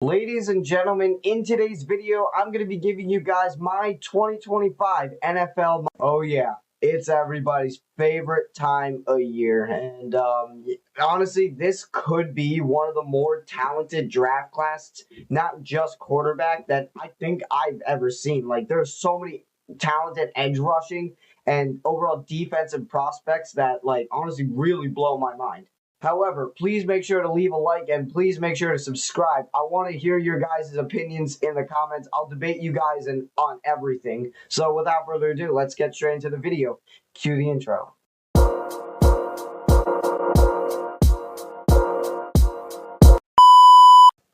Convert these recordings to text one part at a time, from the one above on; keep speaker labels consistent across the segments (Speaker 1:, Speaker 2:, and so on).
Speaker 1: Ladies and gentlemen, in today's video, I'm going to be giving you guys my 2025 NFL. Oh yeah, it's everybody's favorite time of year. And honestly, this could be one of the more talented draft classes, not just quarterback, that I think I've ever seen. Like, there's so many talented edge rushing and overall defensive prospects that, like, honestly really blow my mind. However, please make sure to leave a like and please make sure to subscribe. I want to hear your guys' opinions in the comments. I'll debate you guys on everything. So without further ado, let's get straight into the video. Cue the intro.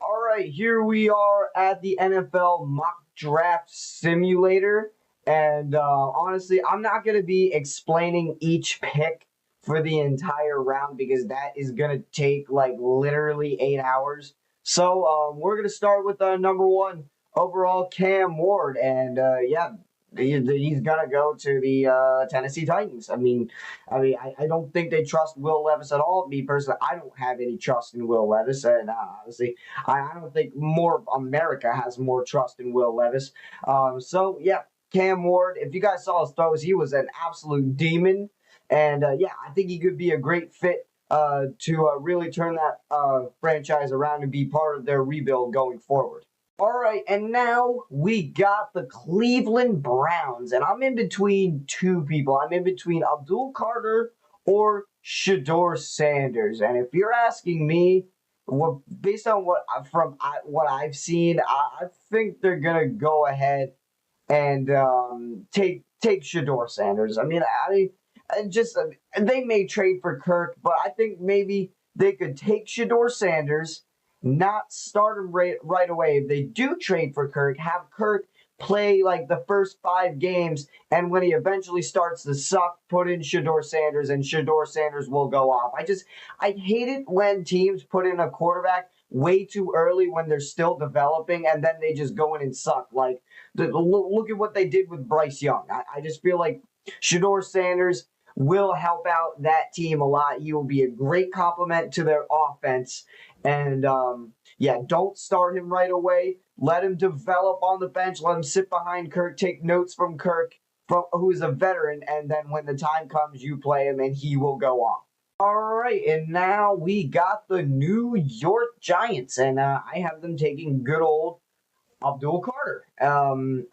Speaker 1: All right, here we are at the NFL Mock Draft Simulator. And honestly, I'm not going to be explaining each pick for the entire round because that is going to take like literally 8 hours. So we're going to start with number one overall, Cam Ward. And yeah, he's going to go to the Tennessee Titans. I don't think they trust Will Levis at all. Me personally, I don't have any trust in Will Levis. And honestly, I don't think more of America has more trust in Will Levis. So yeah, Cam Ward, if you guys saw his throws, he was an absolute demon. And yeah, I think he could be a great fit to really turn that franchise around and be part of their rebuild going forward. All right, and now we got the Cleveland Browns, and I'm in between two people. I'm in between Abdul Carter or Shedeur Sanders. And if you're asking me, based on what I've seen, I think they're gonna go ahead and take Shedeur Sanders. They may trade for Kirk, but I think maybe they could take Shedeur Sanders, not start him right away. If they do trade for Kirk, have Kirk play like the first 5 games, and when he eventually starts to suck, put in Shedeur Sanders, and Shedeur Sanders will go off. I hate it when teams put in a quarterback way too early when they're still developing, and then they just go in and suck. Like, look at what they did with Bryce Young. I just feel like Shedeur Sanders will help out that team a lot. He will be a great complement to their offense. And yeah, don't start him right away. Let him develop on the bench. Let him sit behind Kirk, take notes from Kirk, who is a veteran. And then when the time comes, you play him and he will go off. All right, and now we got the New York Giants, and I have them taking good old Abdul Carter. Can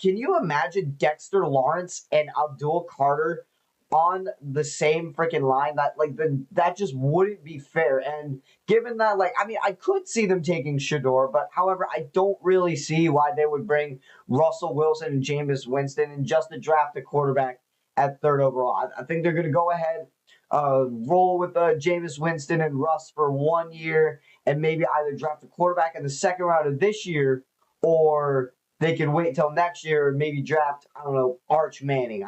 Speaker 1: you imagine Dexter Lawrence and Abdul Carter on the same freaking line? That just wouldn't be fair. And given that, I could see them taking Shedeur, but however, I don't really see why they would bring Russell Wilson and Jameis Winston and just to draft a quarterback at third overall. I think they're going to go ahead, roll with Jameis Winston and Russ for 1 year, and maybe either draft a quarterback in the second round of this year, or they can wait till next year and maybe draft, I don't know, Arch Manning.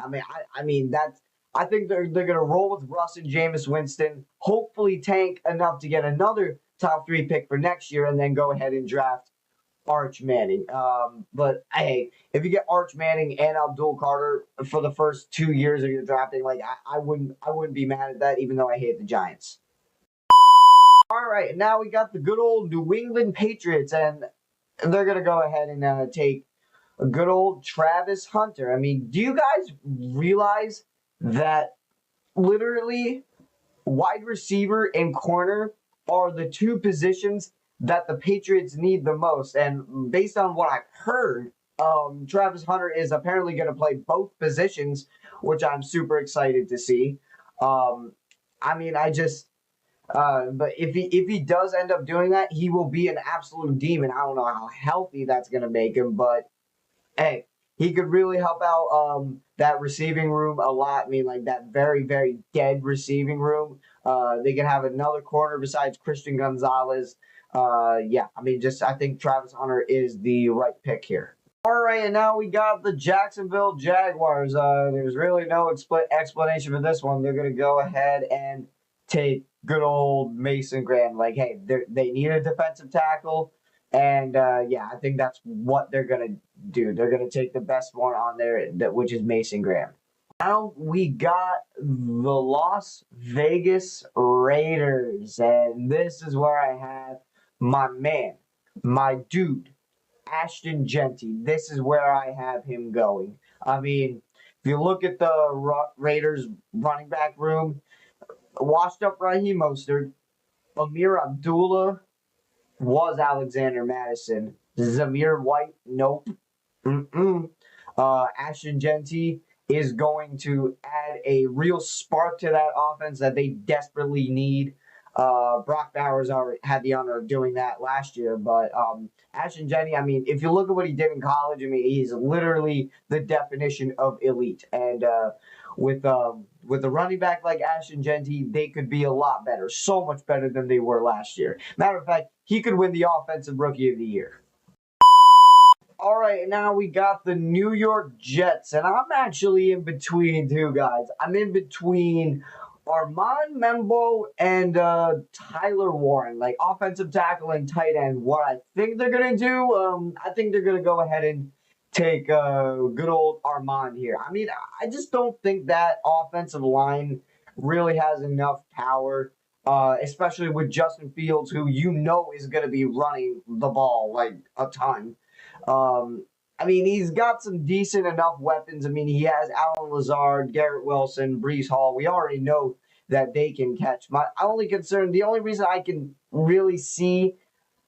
Speaker 1: I think they're gonna roll with Russ and Jameis Winston, hopefully tank enough to get another top 3 pick for next year, and then go ahead and draft Arch Manning. But hey, if you get Arch Manning and Abdul Carter for the first 2 years of your drafting, I wouldn't be mad at that, even though I hate the Giants. All right, now we got the good old New England Patriots, and they're gonna go ahead and take a good old Travis Hunter. Do you guys realize that literally wide receiver and corner are the 2 positions that the Patriots need the most? And based on what I've heard, Travis Hunter is apparently going to play both positions, which I'm super excited to see. Um, but if he does end up doing that, he will be an absolute demon. I don't know how healthy that's going to make him, but hey, he could really help out that receiving room a lot. That very, very dead receiving room. They can have another corner besides Christian Gonzalez. I think Travis Hunter is the right pick here. All right, and now we got the Jacksonville Jaguars. There's really no explanation for this one. They're going to go ahead and take good old Mason Graham. They need a defensive tackle. And I think that's what they're going to do. They're going to take the best one on there, which is Mason Graham. Now we got the Las Vegas Raiders. And this is where I have my man, my dude, Ashton Genty. This is where I have him going. I mean, if you look at the Raiders running back room, washed up Raheem Mostert, Amir Abdullah was Alexander Madison. Zamir White, nope. Ashton Genty is going to add a real spark to that offense that they desperately need. Brock Bowers already had the honor of doing that last year, but Ashton Genty, I mean, if you look at what he did in college, I mean, he's literally the definition of elite. And with a running back like Ashton Genty, they could be a lot better, so much better than they were last year. Matter of fact, he could win the Offensive Rookie of the Year. All right, now we got the New York Jets, and I'm actually in between two guys. I'm in between Armand Membo and Tyler Warren, like offensive tackle and tight end. What I think they're gonna do, I think they're gonna go ahead and take good old Armand here. I mean, I just don't think that offensive line really has enough power. Especially with Justin Fields, who you know is going to be running the ball like a ton. I mean, he's got some decent enough weapons. I mean, he has Allen Lazard, Garrett Wilson, Breece Hall. We already know that they can catch. My only concern, the only reason I can really see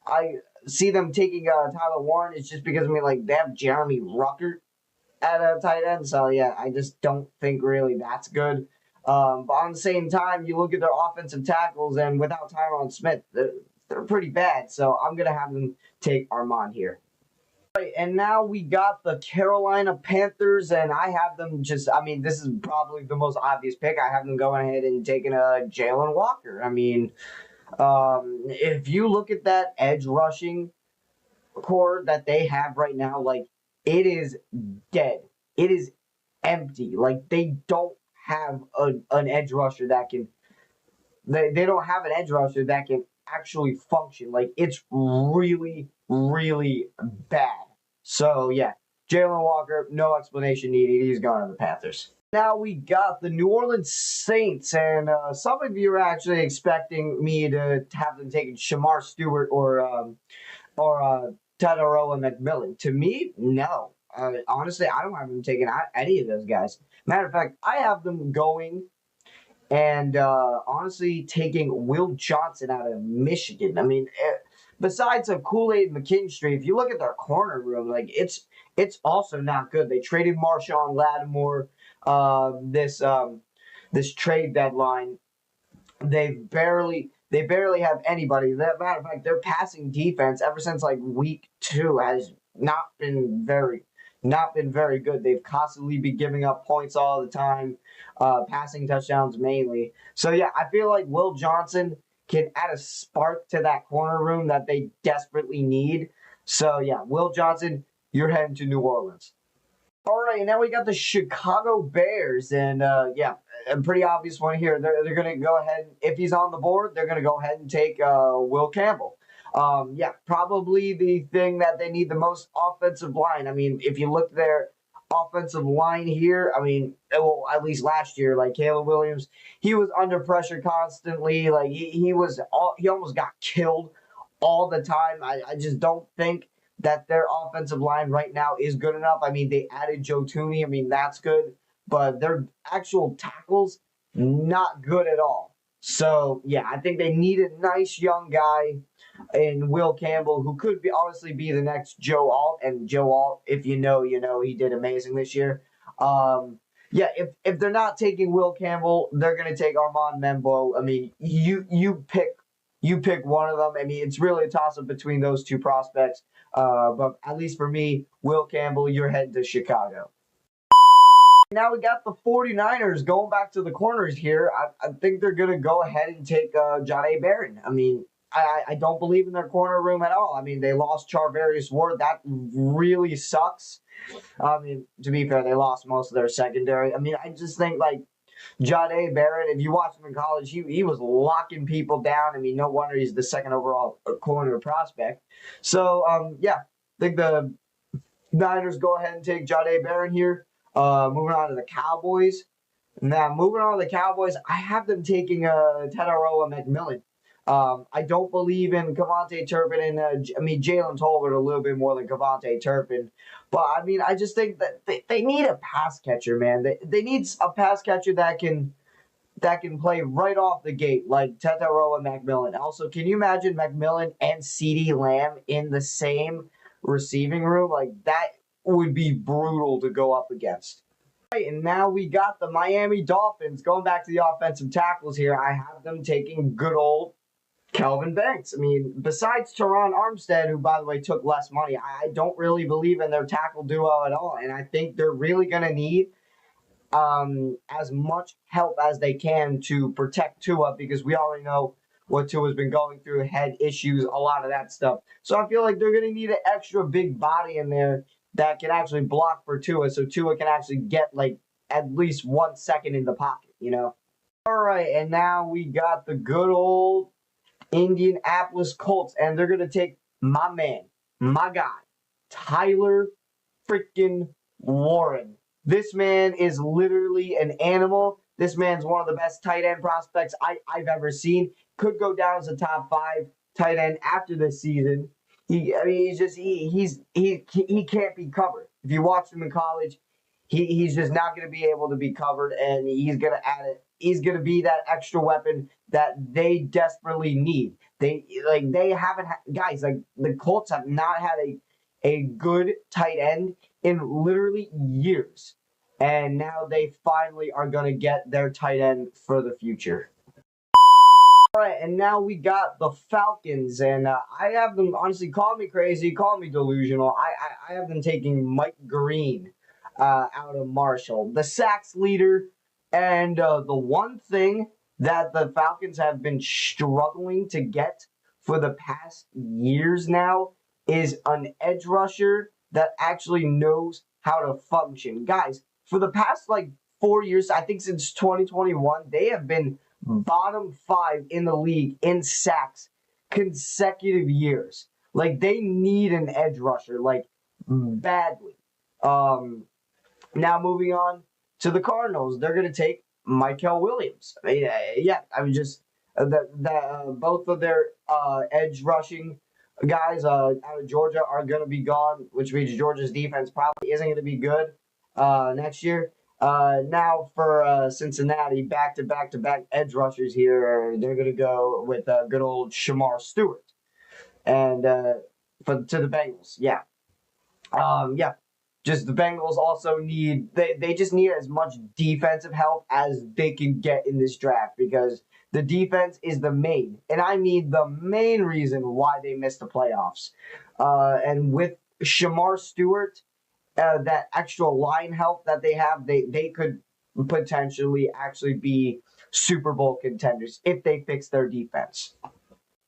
Speaker 1: them taking Tyler Warren is just because, I mean, like, they have Jeremy Ruckert at a tight end. So, yeah, I just don't think really that's good. But on the same time, you look at their offensive tackles, and without Tyron Smith, they're pretty bad. So I'm going to have them take Armand here. Right, and now we got the Carolina Panthers, and I have them I mean, this is probably the most obvious pick. I have them going ahead and taking Jalen Walker. I mean, if you look at that edge rushing core that they have right now, like, it is dead. It is empty. Like, they don't have an edge rusher that can they don't have an edge rusher that can actually function. Like, it's really, really bad. So yeah, Jalen Walker, no explanation needed. He's going to the Panthers. Now we got the New Orleans Saints, and some of you are actually expecting me to have them taking Shamar Stewart or Tataroa McMillan. To me, no. Honestly, I don't have them taking any of those guys. Matter of fact, I have them going and honestly taking Will Johnson out of Michigan. I mean, besides a Kool-Aid McKinstry, if you look at their corner room, like, it's also not good. They traded Marshawn Lattimore this trade deadline. They barely have anybody. Matter of fact, their passing defense ever since like week 2 has not been very good. They've constantly been giving up points all the time, passing touchdowns mainly. So yeah, I feel like Will Johnson can add a spark to that corner room that they desperately need. So yeah, Will Johnson, you're heading to New Orleans. All right, now we got the Chicago Bears, and yeah, a pretty obvious one here. They're going to go ahead, if he's on the board, they're going to go ahead and take Will Campbell. Yeah, probably the thing that they need the most, offensive line. I mean, if you look at their offensive line here, I mean, well, at least last year, like Caleb Williams, he was under pressure constantly. Like he almost got killed all the time. I just don't think that their offensive line right now is good enough. I mean, they added Joe Thuney. I mean, that's good, but their actual tackles, not good at all. So yeah, I think they need a nice young guy in Will Campbell, who could honestly be the next Joe Alt. And Joe Alt, if you know, he did amazing this year. Yeah, if they're not taking Will Campbell, they're gonna take Armand Membo. I mean, you pick one of them. I mean, it's really a toss up between those two prospects. But at least for me, Will Campbell, you're heading to Chicago. Now we got the 49ers going back to the corners here. I think they're going to go ahead and take Jahdae Barron. I mean, I don't believe in their corner room at all. I mean, they lost Charvarius Ward. That really sucks. I mean, to be fair, they lost most of their secondary. I mean, I just think, like, Jahdae Barron, if you watched him in college, he was locking people down. I mean, no wonder he's the second overall corner prospect. So, yeah, I think the Niners go ahead and take Jahdae Barron here. Moving on to the Cowboys. Now, moving on to the Cowboys, I have them taking Tataroa McMillan. I don't believe in Cavante Turpin and Jalen Tolbert a little bit more than Cavante Turpin. But I mean, I just think that they need a pass catcher, man. They need a pass catcher that can play right off the gate, like Tetairoa McMillan. Also, can you imagine McMillan and CeeDee Lamb in the same receiving room? Like, that would be brutal to go up against. Right, and now we got the Miami Dolphins. Going back to the offensive tackles here, I have them taking good old Kelvin Banks. I mean, besides Teron Armstead, who, by the way, took less money, I don't really believe in their tackle duo at all. And I think they're really going to need as much help as they can to protect Tua, because we already know what Tua's been going through, head issues, a lot of that stuff. So I feel like they're going to need an extra big body in there that can actually block for Tua, so Tua can actually get like at least 1 second in the pocket, you know? All right, and now we got the good old Indianapolis Colts, and they're going to take my man, my guy, Tyler freaking Warren. This man is literally an animal. This man's one of the best tight end prospects I've ever seen. Could go down as a top 5 tight end after this season. He can't be covered. If you watched him in college, he's just not going to be able to be covered, and he's going to add it. He's going to be that extra weapon that they desperately need. They haven't guys, like the Colts have not had a good tight end in literally years. And now they finally are going to get their tight end for the future. All right, and now we got the Falcons, and I have them, honestly, call me crazy, call me delusional. I have them taking Mike Green out of Marshall, the sacks leader. And the one thing that the Falcons have been struggling to get for the past years now is an edge rusher that actually knows how to function. Guys, for the past 4 years, I think since 2021, they have been bottom 5 in the league in sacks consecutive years. Like, they need an edge rusher, badly. Now moving on to the Cardinals, they're going to take Mykel Williams. Both of their edge rushing guys out of Georgia are going to be gone, which means Georgia's defense probably isn't going to be good next year. Now for Cincinnati, back-to-back edge rushers here, they're going to go with good old Shamar Stewart. And to the Bengals, just the Bengals also they just need as much defensive help as they can get in this draft, because the defense is the main, and I mean the main reason why they missed the playoffs. And with Shamar Stewart, that extra line help that they have, they could potentially actually be Super Bowl contenders if they fix their defense.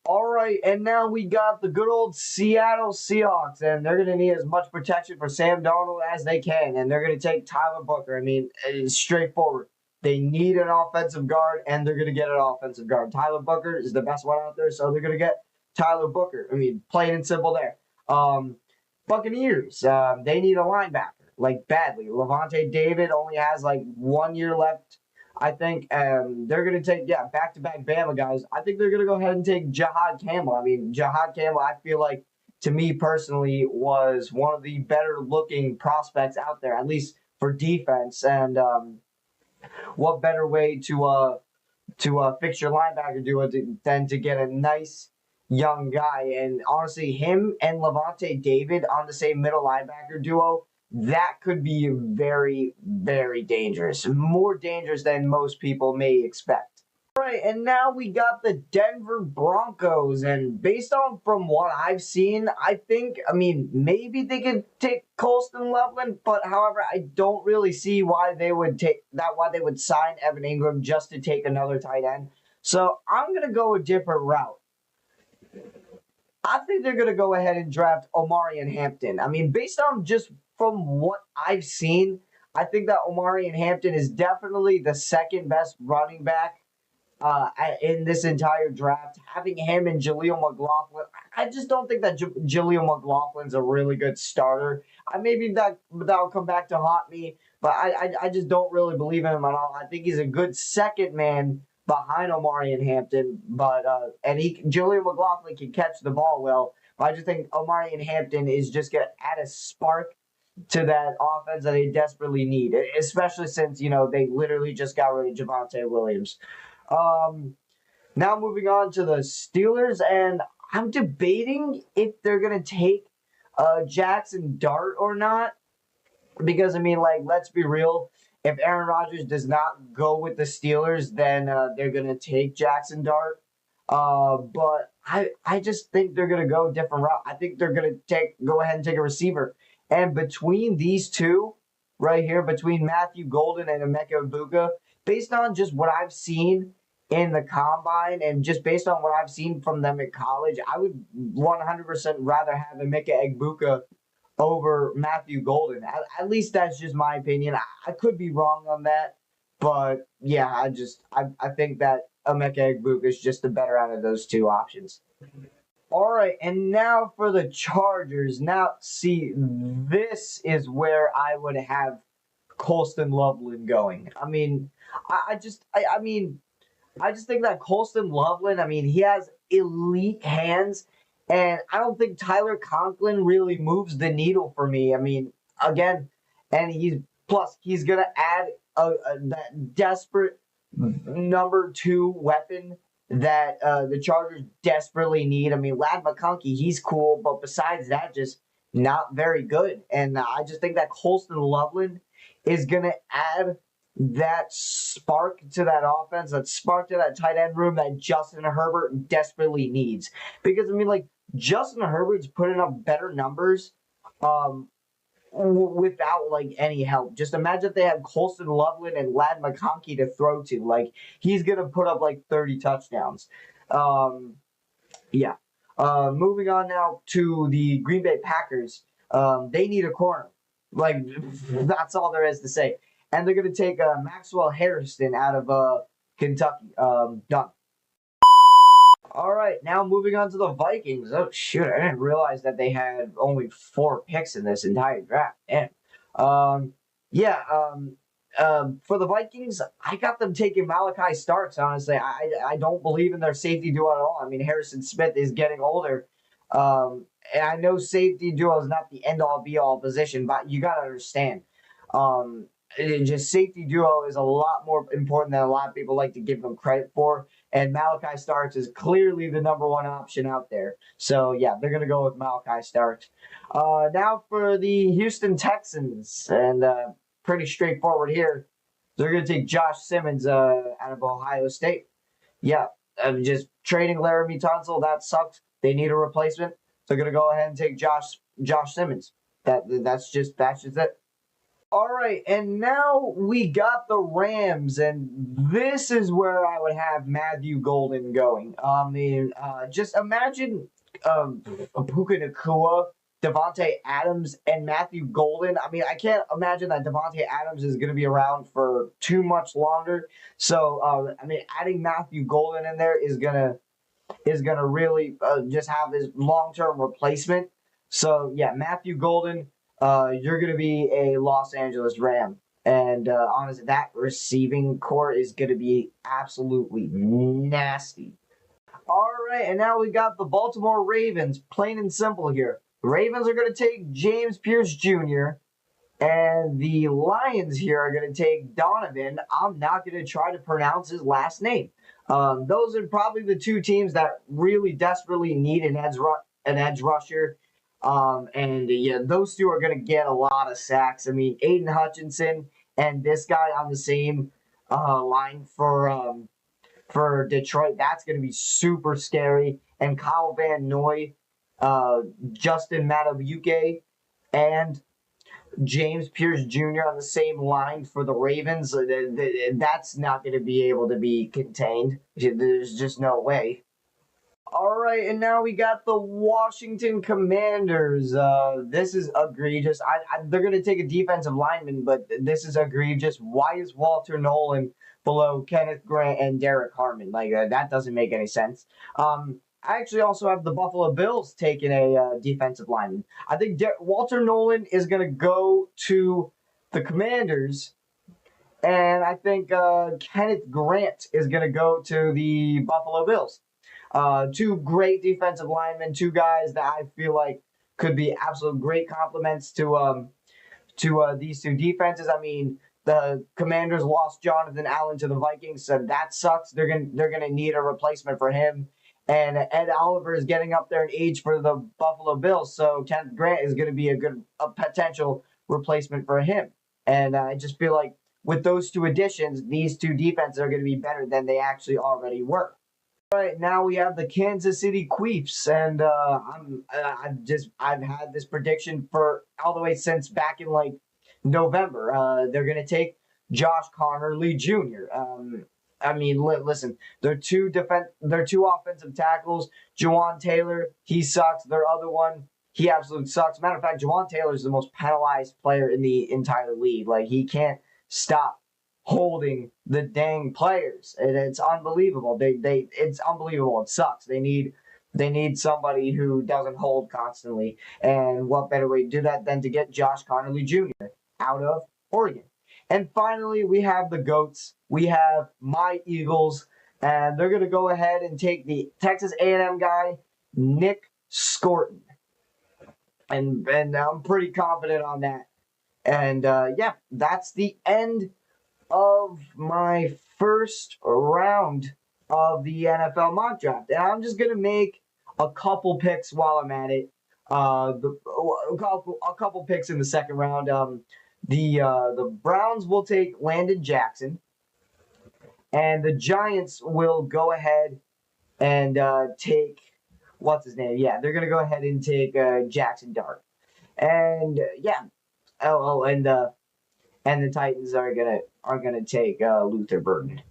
Speaker 1: All right, and now we got the good old Seattle Seahawks, and they're going to need as much protection for Sam Darnold as they can, and they're going to take Tyler Booker. I mean, it's straightforward. They need an offensive guard, and they're going to get an offensive guard. Tyler Booker is the best one out there, so they're going to get Tyler Booker. I mean, plain and simple there. Buccaneers, they need a linebacker, badly. Lavonte David only has 1 year left, I think. They're going to take, back-to-back Bama guys. I think they're going to go ahead and take Jahad Campbell. I mean, Jahad Campbell, I feel like, to me personally, was one of the better-looking prospects out there, at least for defense. And what better way to fix your linebacker duo than to get a nice young guy? And honestly, him and Lavonte David on the same middle linebacker duo, that could be very, very dangerous. More dangerous than most people may expect. All right, and now we got the Denver Broncos, and based on from what I've seen, maybe they could take Colston Loveland, but however, I don't really see why they would sign Evan Ingram just to take another tight end. So I'm gonna go a different route. I think they're going to go ahead and draft Omarion Hampton. I mean, based on just from what I've seen, I think that Omarion Hampton is definitely the second best running back in this entire draft. Having him and Jaleel McLaughlin, I just don't think that Jaleel McLaughlin's a really good starter. Maybe that'll come back to haunt me, but I just don't really believe in him at all. I think he's a good second man behind Omari and Hampton, but and Julian McLaughlin can catch the ball well. But I just think Omari and Hampton is just gonna add a spark to that offense that they desperately need, especially since they literally just got rid of Javonte Williams. Now moving on to the Steelers, and I'm debating if they're gonna take Jackson Dart or not, because let's be real. If Aaron Rodgers does not go with the Steelers, then they're gonna take Jackson Dart. But I just think they're gonna go a different route. I think they're gonna go ahead and take a receiver. And between these two, right here, between Matthew Golden and Emeka Egbuka, based on just what I've seen in the combine and just based on what I've seen from them in college, I would 100% rather have Emeka Egbuka over Matthew Golden. At least that's just my opinion. I could be wrong on that, but yeah, I think that Emeka Egbuka is just the better out of those two options. All right, and now for the Chargers. Now, see, this is where I would have Colston Loveland going. I just think that Colston Loveland, he has elite hands, and I don't think Tyler Conklin really moves the needle for me. Again, and he's gonna add that desperate number 2 weapon that the Chargers desperately need. Ladd McConkey, he's cool, but besides that, just not very good. And I just think that Colston Loveland is going to add that spark to that offense, that spark to that tight end room that Justin Herbert desperately needs. Because, Justin Herbert's putting up better numbers without any help. Just imagine if they had Colston Loveland and Ladd McConkey to throw to. He's gonna put up 30 touchdowns. Yeah. Moving on now to the Green Bay Packers. They need a corner. That's all there is to say. And they're gonna take Maxwell Harrison out of Kentucky. Done. All right, now moving on to the Vikings. Oh, shoot, I didn't realize that they had only 4 picks in this entire draft. Damn. For the Vikings, I got them taking Malachi Starks, honestly. I don't believe in their safety duo at all. Harrison Smith is getting older. And I know safety duo is not the end-all, be-all position, but you got to understand. Just safety duo is a lot more important than a lot of people like to give them credit for. And Malachi Starks is clearly the number 1 option out there. So, yeah, they're going to go with Malachi Starks. Now for the Houston Texans. And pretty straightforward here. They're going to take Josh Simmons out of Ohio State. Yeah, just trading Laramie Tunsil, that sucks. They need a replacement. So they're going to go ahead and take Josh Simmons. That's just it. All right, and now we got the Rams, and this is where I would have Matthew Golden going. Just imagine Puka Nacua, Devontae Adams, and Matthew Golden. I can't imagine that Devontae Adams is going to be around for too much longer. So, adding Matthew Golden in there is gonna really just have his long-term replacement. So, yeah, Matthew Golden. You're going to be a Los Angeles Ram. And honestly, that receiving core is going to be absolutely nasty. All right, and now we got the Baltimore Ravens, plain and simple here. The Ravens are going to take James Pierce Jr., and the Lions here are going to take Donovan. I'm not going to try to pronounce his last name. Those are probably the 2 teams that really desperately need an edge rusher. Those 2 are going to get a lot of sacks. Aiden Hutchinson and this guy on the same line for Detroit, that's going to be super scary. And Kyle Van Noy, Justin Madubuike, and James Pierce Jr. on the same line for the Ravens, that's not going to be able to be contained. There's just no way. All right, and now we got the Washington Commanders. This is egregious. They're going to take a defensive lineman, but this is egregious. Why is Walter Nolan below Kenneth Grant and Derek Harmon? That doesn't make any sense. I actually also have the Buffalo Bills taking a defensive lineman. I think Walter Nolan is going to go to the Commanders, And I think Kenneth Grant is going to go to the Buffalo Bills. Two great defensive linemen, two guys that I feel like could be absolute great compliments to these two defenses. I mean, the Commanders lost Jonathan Allen to the Vikings, so that sucks. They're gonna need a replacement for him. And Ed Oliver is getting up there in age for the Buffalo Bills, so Kenneth Grant is going to be a potential replacement for him. And I just feel like with those two additions, these two defenses are going to be better than they actually already were. All right, now we have the Kansas City Chiefs, and I've had this prediction for all the way since back in like November. They're gonna take Josh Connerly Jr. I mean, listen, they're two offensive tackles. Jawan Taylor, he sucks. Their other one, he absolutely sucks. Matter of fact, Jawan Taylor is the most penalized player in the entire league. Like he can't stop holding the dang players, and it's unbelievable. It's unbelievable. It sucks. They need somebody who doesn't hold constantly, and what better way to do that than to get Josh Connerly Jr. out of Oregon. And finally, we have the GOATs. We have my Eagles, and they're going to go ahead and take the Texas A&M guy, Nick Scorton. And I'm pretty confident on that. And yeah, that's the end of my first round of the NFL mock draft. And I'm just going to make a couple picks while I'm at it. A couple picks in the second round. The Browns will take Landon Jackson, and the Giants will go ahead and take what's his name? Yeah, they're gonna go ahead and take Jackson Dart, and yeah, and the Titans are gonna take Luther Burden.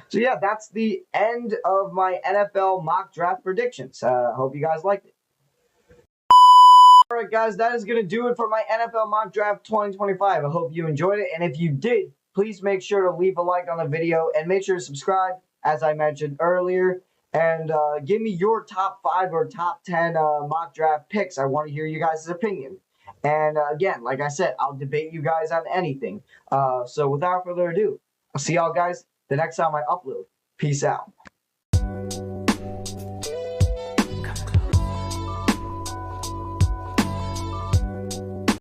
Speaker 1: So yeah, that's the end of my NFL mock draft predictions. Hope you guys liked it. All right, guys, that is going to do it for my NFL Mock Draft 2025. I hope you enjoyed it, and if you did, please make sure to leave a like on the video and make sure to subscribe, as I mentioned earlier, and give me your top 5 or top 10 mock draft picks. I want to hear you guys' opinion. And again, like I said, I'll debate you guys on anything. So without further ado, I'll see y'all guys the next time I upload. Peace out.